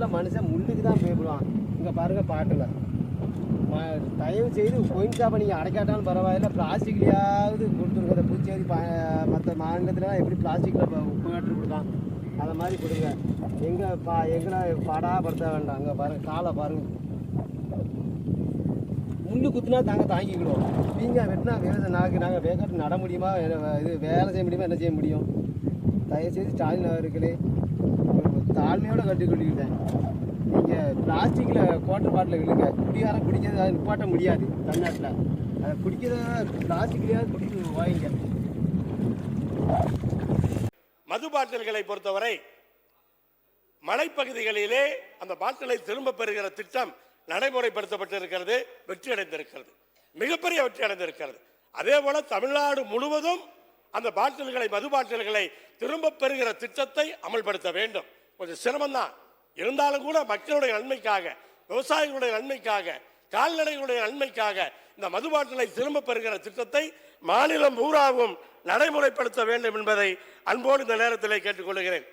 நாட்டில் மனுஷன் முள்ளுக்கு தான் பயப்படுவான். இங்கே பாருங்க பாட்டில் தயவு செய்து கொயின் ஷாப்பை நீங்கள் அடைக்காட்டாலும் பரவாயில்ல, பிளாஸ்டிக்லையாவது கொடுத்துருங்க. அந்த புதுச்சேரி மற்ற மாநிலத்துலலாம் எப்படி பிளாஸ்டிக்கில் உப்பு காட்டு கொடுக்கலாம், அதை மாதிரி கொடுங்க. எங்களை பாடாப்படுத்த வேண்டாம். அங்கே பாருங்கள் காலை பாருங்கள், முள்ளு குத்துனா தாங்கிக்கிடுவோம். நீங்கள் வெட்டினா நாங்கள் வேக்காட்டு நட முடியுமா, இது வேலை செய்ய முடியுமா, என்ன செய்ய முடியும்? தயவுசெய்து ஸ்டாலின் அவர்களே தாழ்மையோடு கட்டிக்கிட்டேன். நீங்கள் பிளாஸ்டிக்கில் குவாட்டர் பாட்டில் விழுங்க. குடிகாரம் குடிக்கிறது அதை நிப்பாட்ட முடியாது தமிழ்நாட்டில். அதை குடிக்கிறத பிளாஸ்டிக்லையாவது குடிச்சு வாங்கிங்க. மது பாட்டில்களை பொறுத்தவரை மலைப்பகுதிகளிலே அந்த பாட்டிலை திரும்ப பெறுகிற திட்டம் நடைமுறைப்படுத்தப்பட்டிருக்கிறது, வெற்றி அடைந்திருக்கிறது, மிகப்பெரிய வெற்றி அடைந்திருக்கிறது. அதே போல தமிழ்நாடு முழுவதும் அந்த பாட்டில்களை மது பாட்டில்களை திரும்ப பெறுகிற திட்டத்தை அமல்படுத்த வேண்டும். கொஞ்சம் சிரமம்தான் இருந்தாலும் கூட மக்களுடைய நன்மைக்காக, விவசாயிகளுடைய நன்மைக்காக, கால்நடைகளுடைய நன்மைக்காக இந்த மது பாட்டிலை திரும்ப பெறுகிற திட்டத்தை மாநிலம் பூராவும் நடைமுறைப்படுத்த வேண்டும் என்பதை அன்போடு இந்த நேரத்தில் கேட்டுக்கொள்கிறேன்.